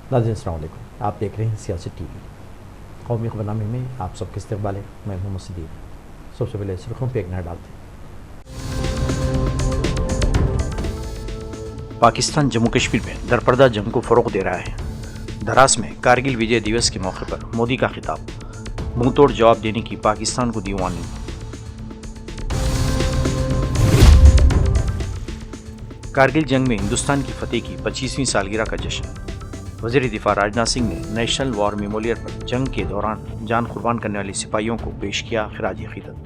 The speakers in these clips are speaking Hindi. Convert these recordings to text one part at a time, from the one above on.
नाज़रीन अस्सलाम वालेकुम, आप देख रहे हैं सियासत टीवी। कौमी खबरनामे में आप सबके इस्तकबाल है। मैं मोहम्मद सिद्दीक। सबसे पहले सुर्खियों पे एक नज़र डालते हैं। पाकिस्तान जम्मू कश्मीर में दरपर्दा जंग को फ़रोग़ दे रहा है। दरास में कारगिल विजय दिवस के मौके पर मोदी का खिताब, मुंह तोड़ जवाब देने की पाकिस्तान को दी वार्निंग। कारगिल जंग में हिंदुस्तान की फतेह की 25वीं सालगिरह का जश्न। वज़ीर दिफा राजनाथ सिंह ने नेशनल वॉर मेमोरियल पर जंग के दौरान जान कुर्बान करने वाले सिपाहियों को पेश किया खिराज अक़ीदत।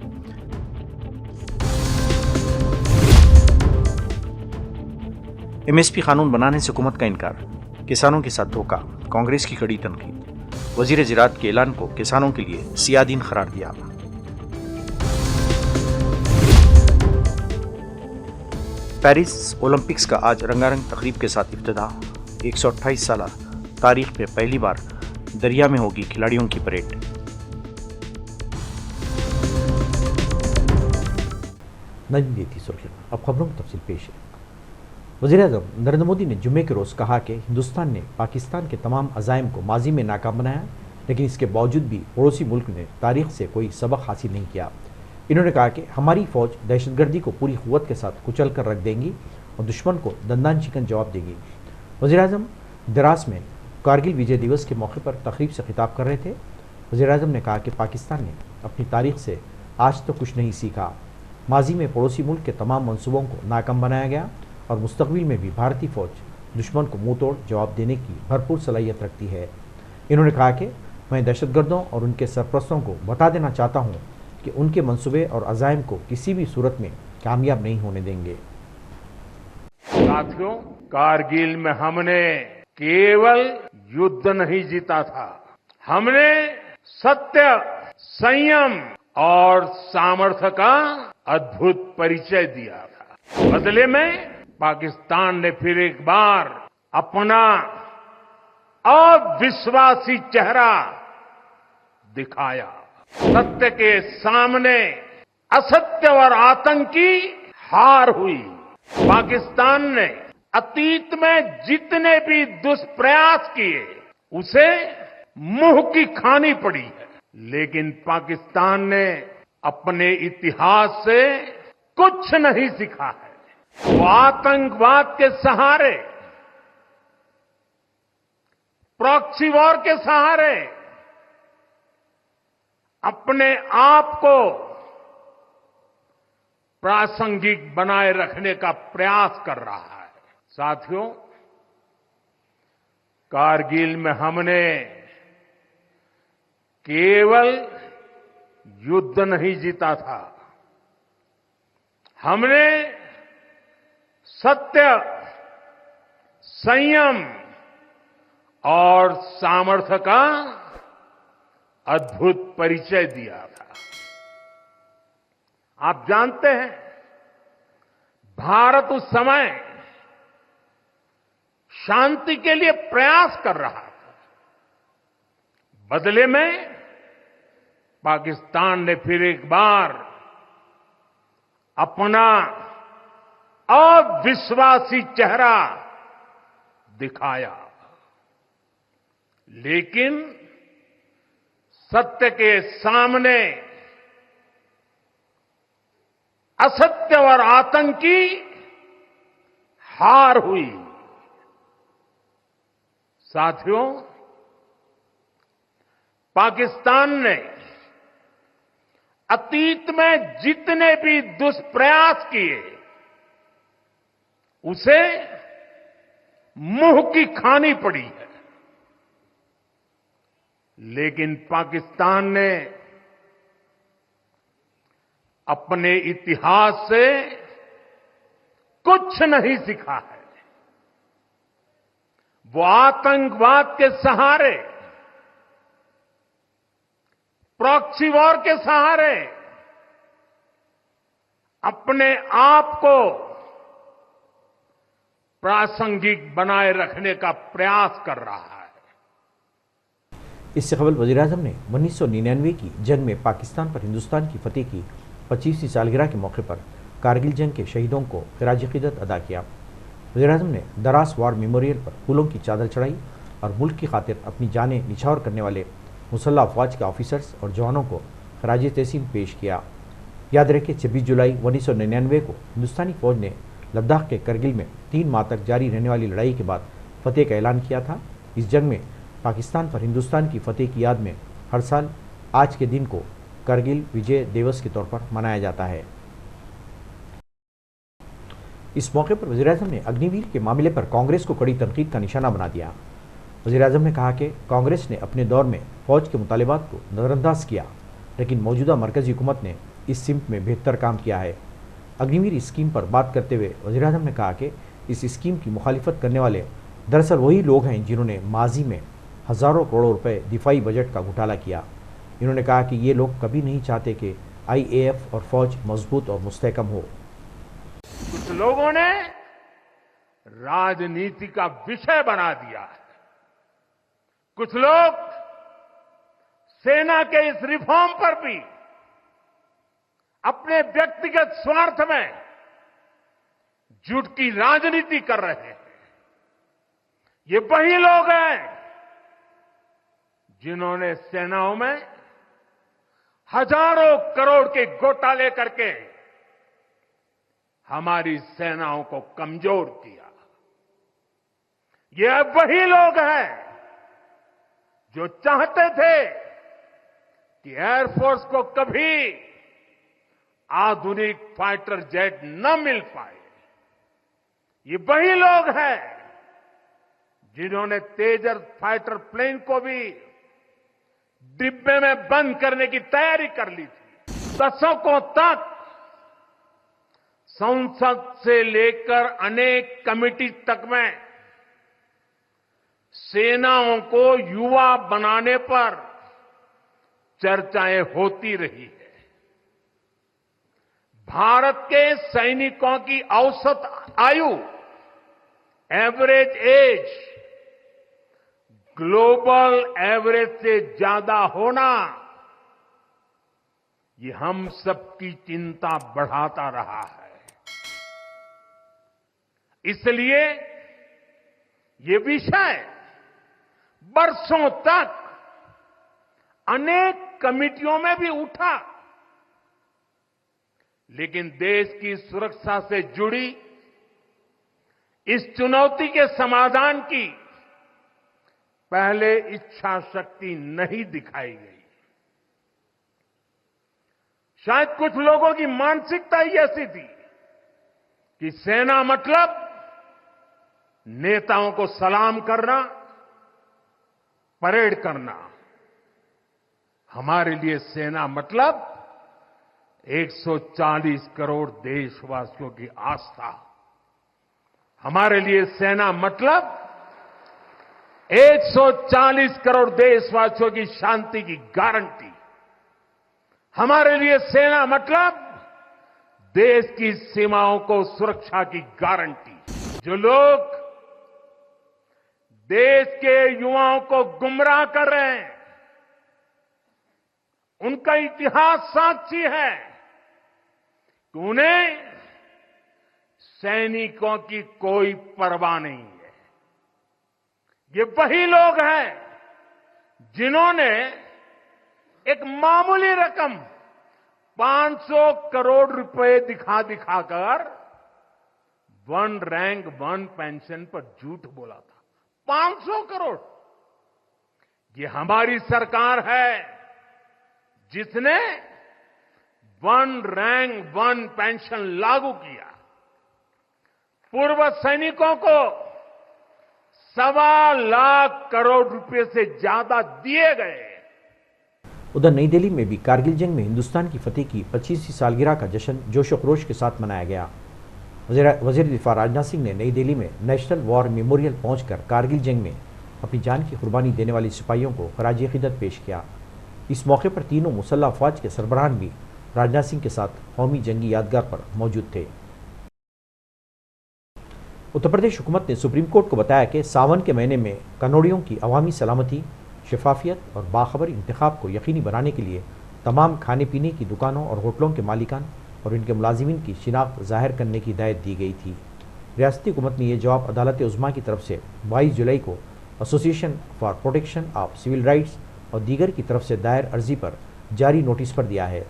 MSP कानून बनाने से हुकूमत का इनकार, किसानों के साथ धोखा, कांग्रेस की कड़ी तनकीद। वज़ीर ज़राअत के ऐलान को किसानों के लिए सियादीन करार दिया। पेरिस ओलंपिक्स का आज रंगारंग तकरीब के साथ इब्तिदा। 128 साल तारीख में पहली बार दरिया में होगी खिलाड़ियों की परेड। नजम दी थी सुर्खियां, अब खबरों की तफसील पेश है। वज़ीर-ए-आज़म नरेंद्र मोदी ने जुमे के रोज़ कहा कि हिंदुस्तान ने पाकिस्तान के तमाम अज़ाइम को माजी में नाकाम बनाया, लेकिन इसके बावजूद भी पड़ोसी मुल्क ने तारीख से कोई सबक हासिल नहीं किया। इन्होंने कहा कि हमारी फ़ौज दहशतगर्दी को पूरी क़ुव्वत के साथ कुचल कर रख देंगी और दुश्मन को दंदान चिकन जवाब देगी। वज़ीर-ए-आज़म द्रास में कारगिल विजय दिवस के मौके पर तकरीब से खिताब कर रहे थे। वज़ीर-ए-आज़म ने कहा कि पाकिस्तान ने अपनी तारीख से आज तक कुछ नहीं सीखा। माजी में पड़ोसी मुल्क के तमाम मंसूबों को नाकाम बनाया गया और मुस्तकबिल में भी भारतीय फ़ौज दुश्मन को मुँह तोड़ जवाब देने की भरपूर सलाहियत रखती है। इन्होंने कहा कि मैं दहशतगर्दों और उनके सरपरस्तों को बता देना चाहता हूँ कि उनके मंसूबे और अज़ाइम को किसी भी सूरत में कामयाब नहीं होने देंगे। साथियों, कारगिल में हमने केवल युद्ध नहीं जीता था, हमने सत्य, संयम और सामर्थ्य का अद्भुत परिचय दिया था। बदले में पाकिस्तान ने फिर एक बार अपना अविश्वासी चेहरा दिखाया। सत्य के सामने असत्य और आतंक की हार हुई। पाकिस्तान ने अतीत में जितने भी दुष्प्रयास किए उसे मुंह की खानी पड़ी है, लेकिन पाकिस्तान ने अपने इतिहास से कुछ नहीं सीखा है। वो आतंकवाद के सहारे, प्रॉक्सी वॉर के सहारे अपने आप को प्रासंगिक बनाए रखने का प्रयास कर रहा है। साथियों, कारगिल में हमने केवल युद्ध नहीं जीता था, हमने सत्य, संयम और सामर्थ्य का अद्भुत परिचय दिया था। आप जानते हैं, भारत उस समय शांति के लिए प्रयास कर रहा था। बदले में पाकिस्तान ने फिर एक बार अपना अविश्वासी चेहरा दिखाया, लेकिन सत्य के सामने असत्य और आतंक की हार हुई। साथियों, पाकिस्तान ने अतीत में जितने भी दुष्प्रयास किए उसे मुंह की खानी पड़ी है, लेकिन पाकिस्तान ने अपने इतिहास से कुछ नहीं सीखा है। वो आतंकवाद के सहारे, प्रॉक्सी वॉर के सहारे अपने आप को प्रासंगिक बनाए रखने का प्रयास कर रहा है। इससे कबल वज़ीर-ए-आज़म ने 1999 की जंग में पाकिस्तान पर हिंदुस्तान की फतेह की 25वीं सालगिरह के मौके पर कारगिल जंग के शहीदों को खिराज अक़ीदत अदा किया। वज़ीर-ए-आज़म ने दरास वॉर मेमोरियल पर फूलों की चादर चढ़ाई और मुल्क की खातिर अपनी जानें निछावर करने वाले मुसल्लह अफवाज के ऑफिसर्स और जवानों को खराज तहसीन पेश किया। याद रखें 26 जुलाई 1999 को हिंदुस्तानी फौज ने लद्दाख के करगिल में 3 माह तक जारी रहने वाली लड़ाई के बाद फतेह का ऐलान किया था। इस जंग में पाकिस्तान पर हिंदुस्तान की फतेह की याद में हर साल आज के दिन को करगिल विजय दिवस के तौर पर मनाया जाता है। इस मौके पर वज़ीर-ए-आज़म ने अग्निवीर के मामले पर कांग्रेस को कड़ी तनकीद का निशाना बना दिया। वज़ीर-ए-आज़म ने कहा कि कांग्रेस ने अपने दौर में फौज के मुतालिबात को नज़रअंदाज किया, लेकिन मौजूदा मरकजी हुकूमत ने इस सिमत में बेहतर काम किया है। अग्निवीर स्कीम पर बात करते हुए वज़ीर-ए-आज़म ने कहा कि इस स्कीम की मुखालिफत करने वाले दरअसल वही लोग हैं जिन्होंने माजी में हज़ारों करोड़ों रुपए दिफाई बजट का घोटाला किया। इन्होंने कहा कि ये लोग कभी नहीं चाहते कि IAF और फौज मजबूत और मुस्तहकम हो। कुछ लोगों ने राजनीति का विषय बना दिया है। कुछ लोग सेना के इस रिफॉर्म पर भी अपने व्यक्तिगत स्वार्थ में झूठ की राजनीति कर रहे हैं। ये वही लोग हैं जिन्होंने सेनाओं में हजारों करोड़ के घोटाले करके हमारी सेनाओं को कमजोर किया। ये वही लोग हैं जो चाहते थे कि एयरफोर्स को कभी आधुनिक फाइटर जेट न मिल पाए। ये वही लोग हैं जिन्होंने तेजस फाइटर प्लेन को भी डिब्बे में बंद करने की तैयारी कर ली थी। दशकों तक संसद से लेकर अनेक कमेटी तक में सेनाओं को युवा बनाने पर चर्चाएं होती रही है। भारत के सैनिकों की औसत आयु, एवरेज एज, ग्लोबल एवरेज से ज्यादा होना, ये हम सबकी चिंता बढ़ाता रहा है। इसलिए ये विषय बरसों तक अनेक कमिटियों में भी उठा, लेकिन देश की सुरक्षा से जुड़ी इस चुनौती के समाधान की पहले इच्छा शक्ति नहीं दिखाई गई। शायद कुछ लोगों की मानसिकता ही ऐसी थी कि सेना मतलब नेताओं को सलाम करना, परेड करना। हमारे लिए सेना मतलब 140 करोड़ देशवासियों की आस्था। हमारे लिए सेना मतलब 140 करोड़ देशवासियों की शांति की गारंटी। हमारे लिए सेना मतलब देश की सीमाओं को सुरक्षा की गारंटी। जो लोग देश के युवाओं को गुमराह कर रहे हैं, उनका इतिहास साक्षी है कि उन्हें सैनिकों की कोई परवाह नहीं है। ये वही लोग हैं जिन्होंने एक मामूली रकम 500 करोड़ रुपए दिखाकर वन रैंक वन पेंशन पर झूठ बोला था। 500 करोड़। ये हमारी सरकार है जिसने वन रैंक वन पेंशन लागू किया। पूर्व सैनिकों को 1.25 लाख करोड़ रुपए से ज्यादा दिए गए। उधर नई दिल्ली में भी कारगिल जंग में हिंदुस्तान की फतेह की 25वीं सालगिरह का जश्न जोश और खरोश के साथ मनाया गया। वज़ीर दिफा राजनाथ सिंह ने नई दिल्ली में नेशनल वॉर मेमोरियल पहुंचकर कारगिल जंग में अपनी जान की कुर्बानी देने वाले सिपाहियों को खराज अक़ीदत पेश किया। इस मौके पर तीनों मुसल्लह अफवाज के सरबराहान भी राजनाथ सिंह के साथ कौमी जंगी यादगार पर मौजूद थे। उत्तर प्रदेश हुकूमत ने सुप्रीम कोर्ट को बताया कि सावन के महीने में कनौड़ियों की अवामी सलामती, शफाफियत और बाखबर इंतखाब को यकीनी बनाने के लिए तमाम खाने पीने की दुकानों और होटलों के मालिकान और इनके मुलाजिमीन की शिनाख्त ज़ाहिर करने की हिदायत दी गई थी। रियासती हुकूमत ने यह जवाब अदालत उज़्मा की तरफ से 22 जुलाई को association for protection of civil rights और दीगर की तरफ से दायर अर्जी पर जारी नोटिस पर दिया है।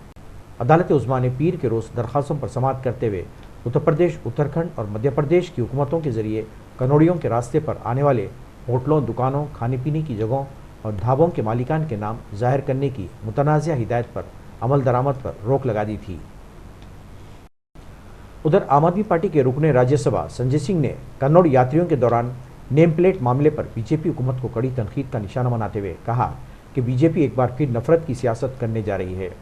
अदालत उज़्मा ने पीर के रोज़ दरख्वास्तों पर समाअत करते हुए उत्तर प्रदेश, उत्तराखंड और मध्य प्रदेश की हुकूमतों के जरिए कनौड़ियों के रास्ते पर आने वाले होटलों, दुकानों, खाने पीने की जगहों और ढाबों के मालिकान के नाम जाहिर करने की मुतनाज़ा हिदायत पर अमल दरामद पर रोक लगा दी थी। उधर आम आदमी पार्टी के रुकने राज्यसभा संजय सिंह ने कन्नौड़ यात्रियों के दौरान नेम प्लेट मामले पर बीजेपी हुकूमत को कड़ी तनकीद का निशाना बनाते हुए कहा कि बीजेपी एक बार फिर नफरत की सियासत करने जा रही है।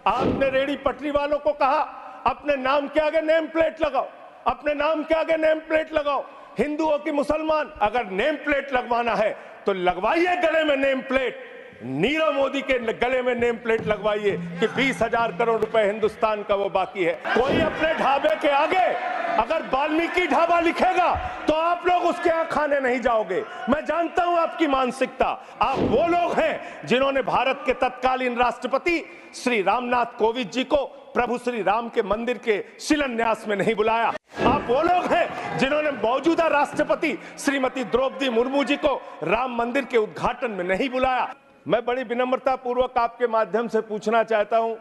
आपने रेहड़ी पटरी वालों को कहा अपने नाम के आगे नेम प्लेट लगाओ, अपने नाम के आगे नेम प्लेट लगाओ। हिंदुओं की मुसलमान, अगर नेम प्लेट लगवाना है तो लगवाइए गले में नेम प्लेट। नीरव मोदी के गले में नेम प्लेट लगवाइए कि 20,000 करोड़ रुपए हिंदुस्तान का वो बाकी है। कोई अपने ढाबे के आगे अगर वाल्मीकि ढाबा लिखेगा तो आप लोग उसके यहाँ खाने नहीं जाओगे। मैं जानता हूं आपकी मानसिकता। आप वो लोग हैं जिन्होंने भारत के तत्कालीन राष्ट्रपति श्री रामनाथ कोविंद जी को प्रभु श्री राम के मंदिर के शिलान्यास में नहीं बुलाया। आप वो लोग हैं जिन्होंने मौजूदा राष्ट्रपति श्रीमती द्रौपदी मुर्मू जी को राम मंदिर के उद्घाटन में नहीं बुलाया। मैं बड़ी विनम्रता पूर्वक आपके माध्यम से पूछना चाहता हूं,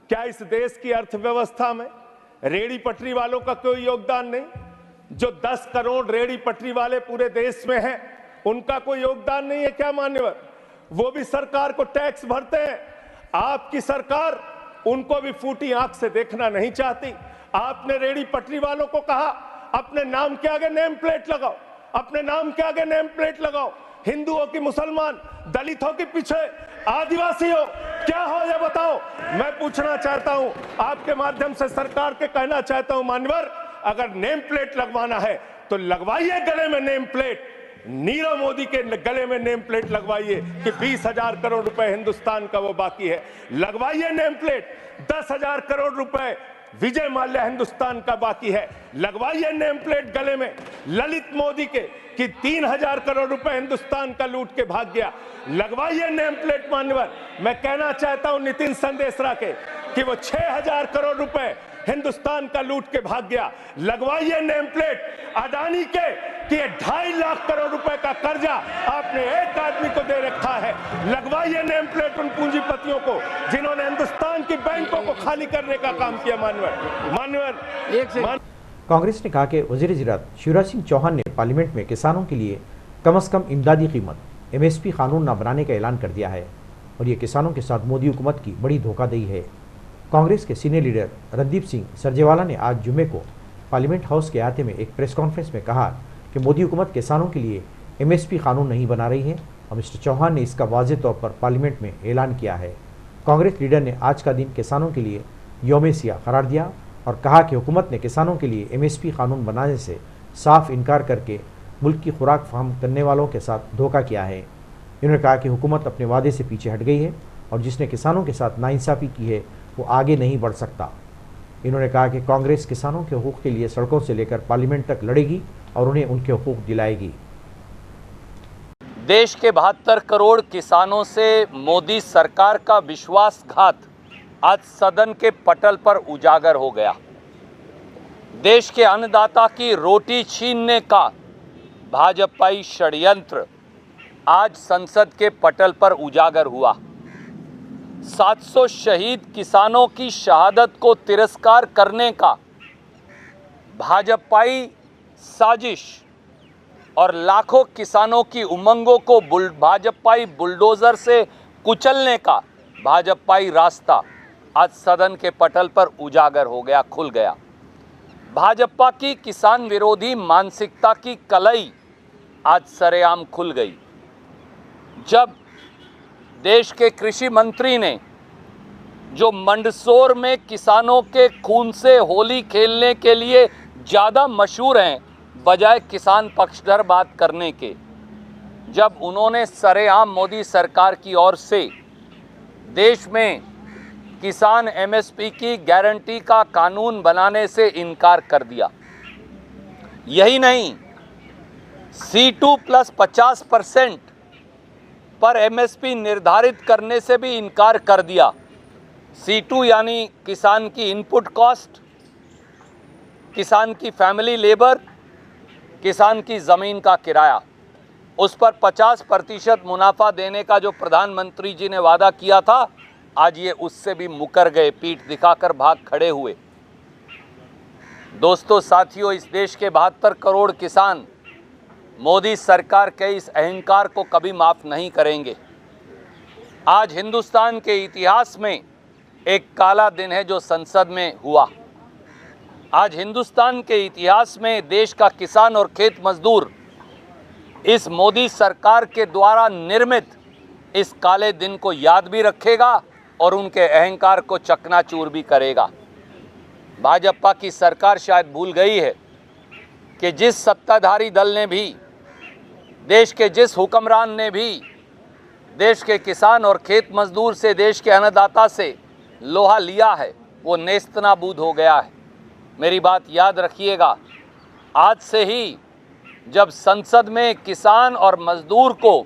क्या इस देश की अर्थव्यवस्था में रेहड़ी पटरी वालों का कोई योगदान नहीं? जो 10 करोड़ रेहड़ी पटरी वाले पूरे देश में हैं, उनका कोई योगदान नहीं है क्या मान्यवर? वो भी सरकार को टैक्स भरते हैं। आपकी सरकार उनको भी फूटी आंख से देखना नहीं चाहती। आपने रेहड़ी पटरी वालों को कहा अपने नाम के आगे नेम प्लेट लगाओ, अपने नाम के आगे नेम प्लेट लगाओ। हिंदुओं की मुसलमान, दलितों के पीछे आदिवासी हो, क्या हो ये बताओ। मैं पूछना चाहता हूं, आपके माध्यम से सरकार के कहना चाहता हूं, मान्यवर अगर नेम प्लेट लगवाना है तो लगवाइए गले में नेम प्लेट। नीरव मोदी के गले में नेम प्लेट लगवाइए कि 20,000 करोड़ रुपए हिंदुस्तान का वो बाकी है। लगवाइए नेम प्लेट। 10,000 करोड़ रुपए विजय माल्या हिंदुस्तान का बाकी है। लगवाइए नेम प्लेट गले में ललित मोदी के कि 3,000 करोड़ रुपए हिंदुस्तान का लूट के भाग गया। लगवाइए नेम प्लेट मान्यवर। मैं कहना चाहता हूं नितिन संदेशरा के कि वो 6,000 करोड़ रुपए हिंदुस्तान का लूट के भाग गया। लगवाइए नेम प्लेट अडानी के कि 2.5 लाख करोड़ रुपए का कर्जा आपने एक आदमी को दे रखा है। लगवाइए नेम प्लेट उन पूंजीपतियों को जिन्होंने हिंदुस्तान की बैंकों को खाली करने का काम किया। मान्यवर कांग्रेस ने कहा कि वजीर ज़राअत शिवराज सिंह चौहान ने पार्लियामेंट में किसानों के लिए कम से कम इमदादी कीमत MSP कानून न बनाने का ऐलान कर दिया है और ये किसानों के साथ मोदी हुकूमत की बड़ी धोखाधड़ी है। कांग्रेस के सीनियर लीडर रणदीप सिंह सरजेवाला ने आज जुमे को पार्लियामेंट हाउस के अहाते में एक प्रेस कॉन्फ्रेंस में कहा कि मोदी हुकूमत किसानों के लिए MSP कानून नहीं बना रही है और मिस्टर चौहान ने इसका वाज़ेह तौर पर पार्लियामेंट में ऐलान किया है। कांग्रेस लीडर ने आज का दिन किसानों के लिए यौम सियाह करार दिया और कहा कि हुकूमत ने किसानों के लिए MSP कानून बनाने से साफ इनकार करके मुल्क की खुराक फराहम करने वालों के साथ धोखा किया है। इन्होंने कहा कि हुकूमत अपने वादे से पीछे हट गई है और जिसने किसानों के साथ नाइंसाफ़ी की है वो आगे नहीं बढ़ सकता। इन्होंने कहा कि कांग्रेस किसानों के हकूक़ के लिए सड़कों से लेकर पार्लियामेंट तक लड़ेगी और उन्हें उनके हकूक़ दिलाएगी। देश के 72 करोड़ किसानों से मोदी सरकार का विश्वासघात आज सदन के पटल पर उजागर हो गया। देश के अन्नदाता की रोटी छीनने का भाजपाई षड्यंत्र आज संसद के पटल पर उजागर हुआ। 700 शहीद किसानों की शहादत को तिरस्कार करने का भाजपाई साजिश और लाखों किसानों की उमंगों को भाजपाई बुलडोजर से कुचलने का भाजपाई रास्ता आज सदन के पटल पर उजागर हो गया, खुल गया। भाजपा की किसान विरोधी मानसिकता की कलई आज सरेआम खुल गई। जब देश के कृषि मंत्री ने जो मंदसौर में किसानों के खून से होली खेलने के लिए ज़्यादा मशहूर हैं बजाय किसान पक्षधर बात करने के, जब उन्होंने सरेआम मोदी सरकार की ओर से देश में किसान MSP की गारंटी का कानून बनाने से इनकार कर दिया। यही नहीं, C2 प्लस 50% पर MSP निर्धारित करने से भी इनकार कर दिया। C2 यानी किसान की इनपुट कॉस्ट, किसान की फैमिली लेबर, किसान की ज़मीन का किराया। उस पर 50% मुनाफा देने का जो प्रधानमंत्री जी ने वादा किया था, आज ये उससे भी मुकर गए, पीठ दिखाकर भाग खड़े हुए। दोस्तों, साथियों, इस देश के 72 करोड़ किसान मोदी सरकार के इस अहंकार को कभी माफ़ नहीं करेंगे। आज हिंदुस्तान के इतिहास में एक काला दिन है जो संसद में हुआ। आज हिंदुस्तान के इतिहास में देश का किसान और खेत मजदूर इस मोदी सरकार के द्वारा निर्मित इस काले दिन को याद भी रखेगा और उनके अहंकार को चकनाचूर भी करेगा। भाजपा की सरकार शायद भूल गई है कि जिस सत्ताधारी दल ने भी, देश के जिस हुक्मरान ने भी देश के किसान और खेत मजदूर से, देश के अन्नदाता से लोहा लिया है, वो नेस्तनाबूद हो गया है। मेरी बात याद रखिएगा। आज से ही जब संसद में किसान और मजदूर को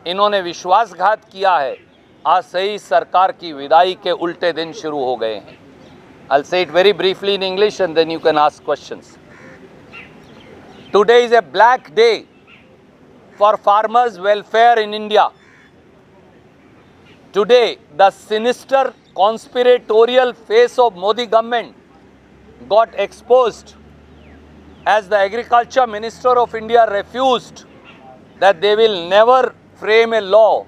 इन्होंने विश्वासघात किया है, आज से ही सरकार की विदाई के उल्टे दिन शुरू हो गए हैं। I'll say it very briefly in English and then you can ask questions. Today is a black day for farmers' welfare in India. Today, the sinister conspiratorial face of Modi government got exposed as the Agriculture Minister of India refused that they will never frame a law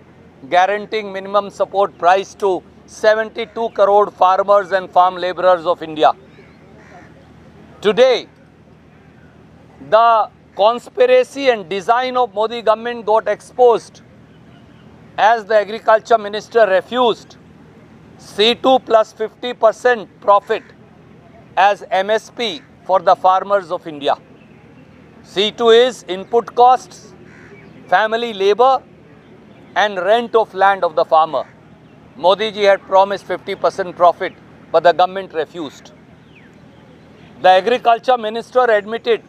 guaranteeing minimum support price to 72 crore farmers and farm laborers of India. Today, the conspiracy and design of Modi government got exposed as the Agriculture Minister refused C2 plus 50% profit as MSP for the farmers of India. C2 is input costs, family labor and rent of land of the farmer. Modi ji had promised 50% profit, but the government refused. The Agriculture Minister admitted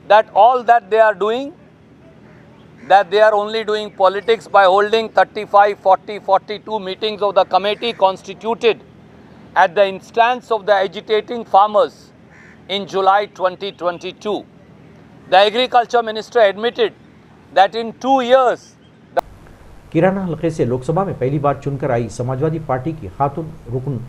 that all that they are doing, that they are only doing politics by holding 35, 40, 42 meetings of the committee constituted at the instance of the agitating farmers in July 2022. The Agriculture Minister admitted that in 2 years, किराना हलके से लोकसभा में पहली बार चुनकर आई समाजवादी पार्टी की खातून रुकन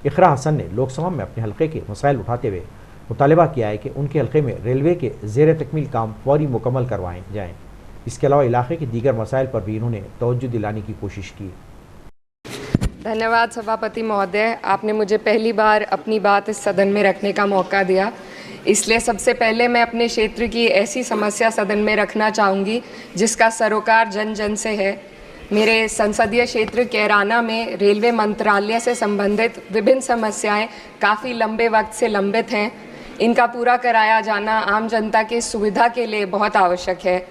इकरा हसन ने लोकसभा में अपने हलके के मसाइल उठाते हुए मुतालबा किया है कि उनके हलके में रेलवे के ज़ेर तकमील काम फौरी मुकम्मल करवाए जाएँ। इसके अलावा इलाके के दीगर मसाइल पर भी इन्होंने तवज्जो दिलाने की कोशिश की। धन्यवाद सभापति महोदय, आपने मुझे पहली बार अपनी बात इस सदन में रखने का मौका दिया। इसलिए सबसे पहले मैं अपने क्षेत्र की ऐसी समस्या सदन में रखना चाहूँगी जिसका सरोकार जन जन से है। मेरे संसदीय क्षेत्र कैराना में रेलवे मंत्रालय से संबंधित विभिन्न समस्याएं काफ़ी लंबे वक्त से लंबित हैं। इनका पूरा कराया जाना आम जनता की सुविधा के लिए बहुत आवश्यक है।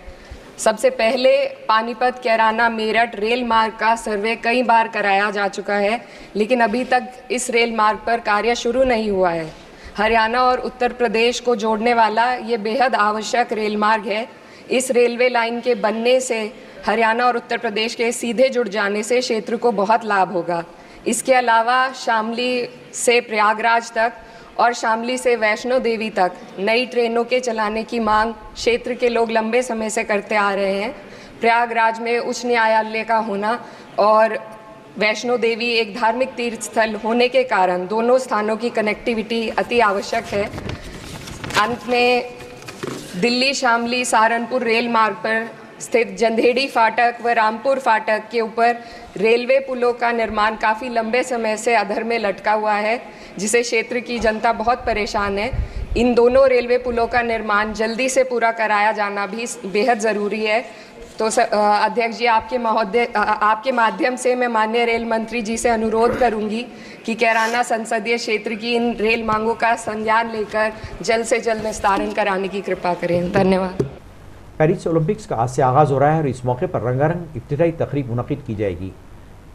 सबसे पहले पानीपत कैराना मेरठ रेल मार्ग का सर्वे कई बार कराया जा चुका है, लेकिन अभी तक इस रेल मार्ग पर कार्य शुरू नहीं हुआ है। हरियाणा और उत्तर प्रदेश को जोड़ने वाला ये बेहद आवश्यक रेल मार्ग है। इस रेलवे लाइन के बनने से हरियाणा और उत्तर प्रदेश के सीधे जुड़ जाने से क्षेत्र को बहुत लाभ होगा। इसके अलावा शामली से प्रयागराज तक और शामली से वैष्णो देवी तक नई ट्रेनों के चलाने की मांग क्षेत्र के लोग लंबे समय से करते आ रहे हैं। प्रयागराज में उच्च न्यायालय का होना और वैष्णो देवी एक धार्मिक तीर्थ स्थल होने के कारण दोनों स्थानों की कनेक्टिविटी अति आवश्यक है। अंत में दिल्ली शामली सहारनपुर रेल मार्ग पर स्थित जंधेड़ी फाटक व रामपुर फाटक के ऊपर रेलवे पुलों का निर्माण काफ़ी लंबे समय से अधर में लटका हुआ है, जिसे क्षेत्र की जनता बहुत परेशान है। इन दोनों रेलवे पुलों का निर्माण जल्दी से पूरा कराया जाना भी बेहद ज़रूरी है। तो अध्यक्ष जी, आपके माध्यम से मैं माननीय रेल मंत्री जी से अनुरोध करूंगी कि कैराना संसदीय क्षेत्र की इन रेल मांगों का संज्ञान लेकर जल्द से जल्द निस्तारण कराने की कृपा करें। धन्यवाद। पेरिस ओलंपिक्स का आज से आगाज़ हो रहा है और इस मौके पर रंगारंग इफ्तिताई तकरीब मुनक़िद की जाएगी।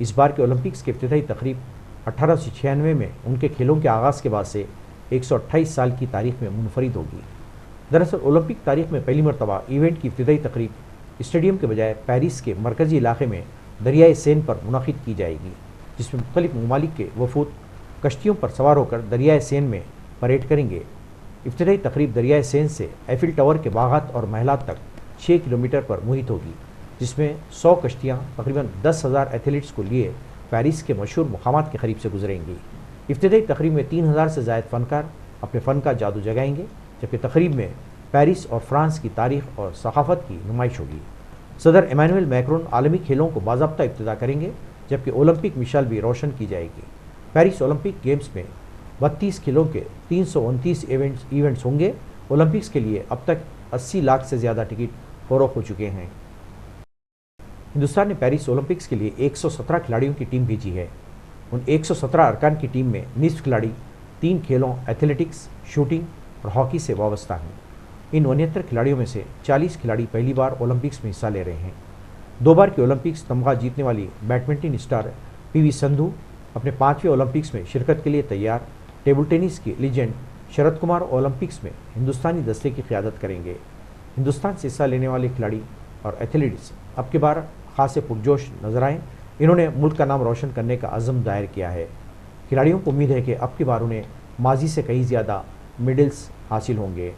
इस बार के ओलंपिक्स की इफ्तिताई तकरीब 1896 में उनके खेलों के आगाज़ के बाद से 128 साल की तारीख में मुनफरिद होगी। दरअसल ओलंपिक तारीख में पहली मरतबा इवेंट की इफ्तिताई तकरीब स्टेडियम के बजाय पेरिस के मरकज़ी इलाके में दरियाए सेन पर मुनक़िद की जाएगी, जिसमें मुख्तलिफ ममालिक के वफूद कश्तियों पर सवार होकर दरियाए सेन में परेड करेंगे। इफ्तिताई तकरीब दरियाए सेन से एफिल टावर के बागात और महलात तक 6 किलोमीटर पर मुहित होगी, जिसमें 100 कश्तियाँ तकरीबन 10,000 एथलीट्स को लिए पेरिस के मशहूर मुकामात के करीब से गुजरेंगी। इफ्तिताई तकरीब में 3,000 से ज़ायद फ़नकार अपने फ़न का जादू जगाएंगे, जबकि तकरीब में पेरिस और फ्रांस की तारीख और सकाफ़त की नुमाइश होगी। सदर इमानुएल मैक्रोन आलमी खेलों को बाज़ाब्ता इब्तिदा करेंगे, जबकि ओलंपिक मिसाल भी रोशन की जाएगी। पेरिस ओलंपिक गेम्स में 32 खेलों के 329 इवेंट्स होंगे। ओलंपिक्स के लिए अब तक 80 लाख से ज़्यादा टिकट फ़रोख्त हो चुके हैं। हिंदुस्तान ने पेरिस ओलंपिक्स के लिए 117 खिलाड़ियों की टीम भेजी है। उन 117 अरकान की टीम में निस्फ खिलाड़ी 3 खेलों एथलेटिक्स, शूटिंग और हॉकी से वाबस्ता हैं। इन 69 खिलाड़ियों में से 40 खिलाड़ी पहली बार ओलंपिक्स में हिस्सा ले रहे हैं। 2 बार की ओलंपिक्स तमगा जीतने वाली बैडमिंटन स्टार PV संधू अपने 5वें ओलंपिक्स में शिरकत के लिए तैयार। टेबल टेनिस के लीजेंड शरद कुमार ओलंपिक्स में हिंदुस्तानी दस्ते की क़यादत करेंगे। हिंदुस्तान से हिस्सा लेने वाले खिलाड़ी और एथलीट्स अब की बार खासे पुरजोश नजर आए। इन्होंने मुल्क का नाम रोशन करने का अज़म दायर किया है। खिलाड़ियों को उम्मीद है कि अब की बार उन्हें माजी से कहीं ज़्यादा मेडल्स हासिल होंगे।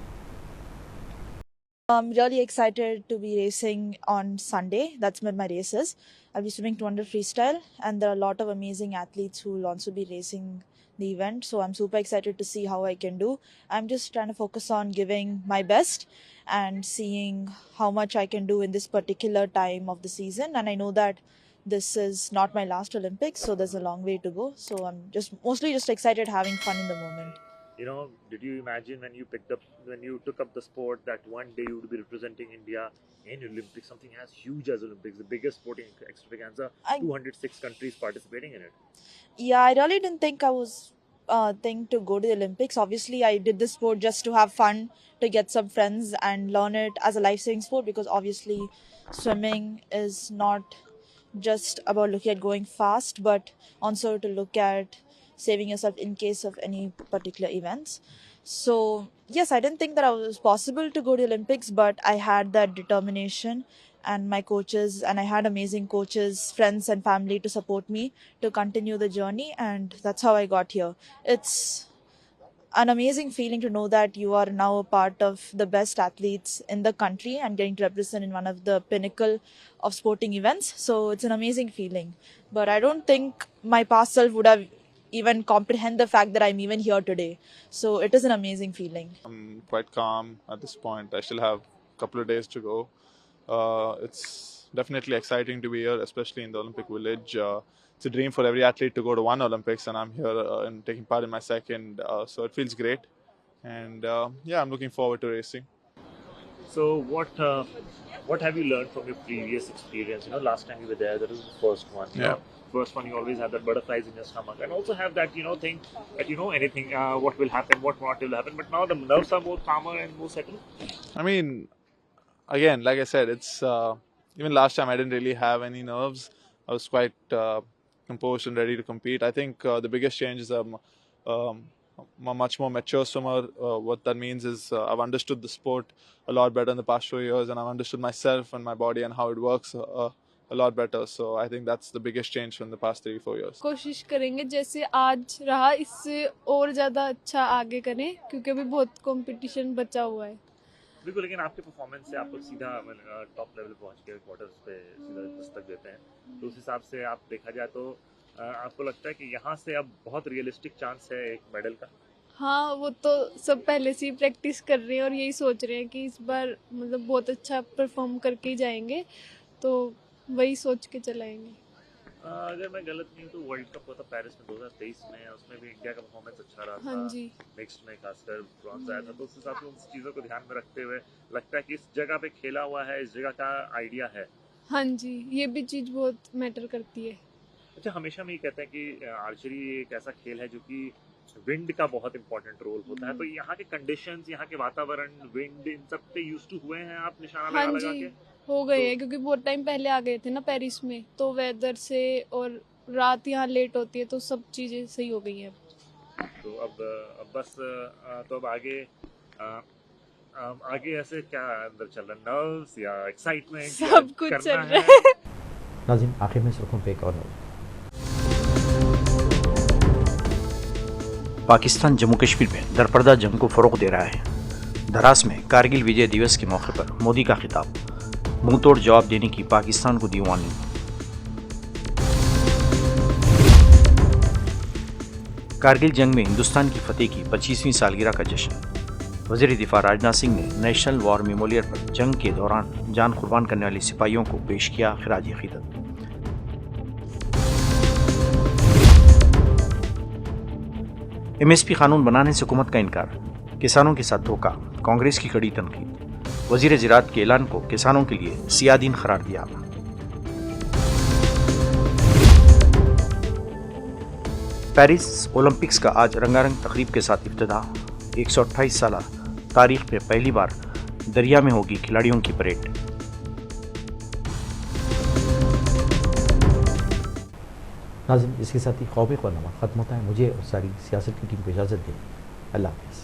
I'm really excited to be racing on Sunday. That's when my race is. I'll be swimming 200 freestyle, and there are a lot of amazing athletes who will also be racing the event. So I'm super excited to see how I can do. I'm just trying to focus on giving my best and seeing how much I can do in this particular time of the season. And I know that this is not my last Olympics, so there's a long way to go. So I'm mostly excited, having fun in the moment. You know, did you imagine when you took up the sport that one day you would be representing India in Olympics, something as huge as Olympics, the biggest sporting extravaganza, 206 countries participating in it? Yeah, I really didn't think I was think to go to the Olympics. Obviously, I did this sport just to have fun, to get some friends and learn it as a life-saving sport, because obviously swimming is not just about looking at going fast, but also to look at saving yourself in case of any particular events. So yes, I didn't think that it was possible to go to Olympics, but I had that determination and my coaches, and I had amazing coaches, friends and family to support me to continue the journey, and that's how I got here. It's an amazing feeling to know that you are now a part of the best athletes in the country and getting to represent in one of the pinnacle of sporting events. So it's an amazing feeling. But I don't think my past self would have even comprehend the fact that I'm even here today. So it is an amazing feeling. I'm quite calm at this point. I still have a couple of days to go. It's definitely exciting to be here, especially in the Olympic Village. It's a dream for every athlete to go to one Olympics, and I'm here and taking part in my second. So it feels great. And yeah, I'm looking forward to racing. So what have you learned from your previous experience? You know, last time you were there, that was the first one. Yeah. First one, you always have that butterflies in your stomach, and also have that thing that anything what will happen, what not will happen. But now the nerves are more calmer and more settled. I mean, again, like I said, it's even last time I didn't really have any nerves. I was quite composed and ready to compete. I think the biggest change is I'm a much more mature swimmer. What that means is I've understood the sport a lot better in the past 2 years, and I've understood myself and my body and how it works a lot better. So I think that's the biggest change from the past 3-4 years. कोशिश करेंगे जैसे आज रहा इससे और ज़्यादा अच्छा आगे करें, क्योंकि अभी बहुत कंपटीशन बचा हुआ है। बिल्कुल, लेकिन आपके परफॉर्मेंस से आप लोग सीधा टॉप लेवल पहुंच के क्वार्टर्स पे सीधा दस्तक देते हैं, तो उस हिसाब से आप देखा जाए तो आपको लगता है कि यहाँ से अब बहुत रियलिस्टिक चांस है एक मेडल का? हाँ, वो तो सब पहले से ही प्रैक्टिस कर रहे हैं और यही सोच रहे हैं कि इस बार मतलब बहुत अच्छा परफॉर्म करके ही जाएंगे, तो वही सोच के चलाएंगे। अगर मैं गलत नहीं हूँ तो वर्ल्ड कप हुआ था पेरिस में 2023 में, उसमें भी इंडिया का परफॉर्मेंस अच्छा रहा था। हाँ जी। नेक्स्ट में खासकर ब्रॉन्ज आया था, तो उस हिसाब से उन चीज़ों को ध्यान में रखते हुए लगता है कि इस जगह पे खेला हुआ है, इस जगह का आइडिया है। हाँ जी, ये भी चीज़ बहुत मैटर करती है। अच्छा, हमेशा हम ये कहते हैं कि आर्चरी एक ऐसा खेल है जो कि विंड का बहुत इंपॉर्टेंट रोल होता है, तो यहाँ के कंडीशंस, यहाँ के वातावरण, विंड, इन सब पे यूज्ड टू हुए हैं आप निशाना हाँ लगा के? हो गए हैं, क्योंकि बहुत टाइम पहले आ गए थे ना पेरिस में, तो वेदर से और रात यहाँ लेट होती है, तो सब चीज़ें सही हो गई हैं। तो अब बस तो अब आगे ऐसे क्या अंदर चल रहा है, नर्व्स या एक्साइटमेंट, सब कुछ चल रहा है। नाज़रीन, आखिर में सुर्खियों पे एक और नोट। पाकिस्तान जम्मू कश्मीर में दरपर्दा जंग को फ़रोग़ दे रहा है। दरास में कारगिल विजय दिवस के मौके पर मोदी का खिताब। मुंहतोड़ जवाब देने की पाकिस्तान को दी वार्निंग। कारगिल जंग में हिंदुस्तान की फतेह की 25वीं सालगिरह का जश्न। वज़ीर दिफा राजनाथ सिंह ने नेशनल वॉर मेमोरियल पर जंग के दौरान जान कुर्बान करने वाले सिपाहियों को पेश किया खिराज अकीदत। MSP कानून बनाने से हुकूमत का इनकार, किसानों के साथ धोखा, कांग्रेस की कड़ी तनकीद। वज़ीर ज़राअत के ऐलान को किसानों के लिए सियादीन करार दिया। पेरिस ओलंपिक्स का आज रंगारंग तकरीब के साथ इफ्तिताह। 128 साल तारीख में पहली बार दरिया में होगी खिलाड़ियों की परेड। नाज़रीन, इसके साथ ही ख़ौफ-ए-ख़ुरनामा ख़त्म होता है। मुझे और सारी सियासत की टीम को इजाज़त दें। अल्लाह हाफ़िज़।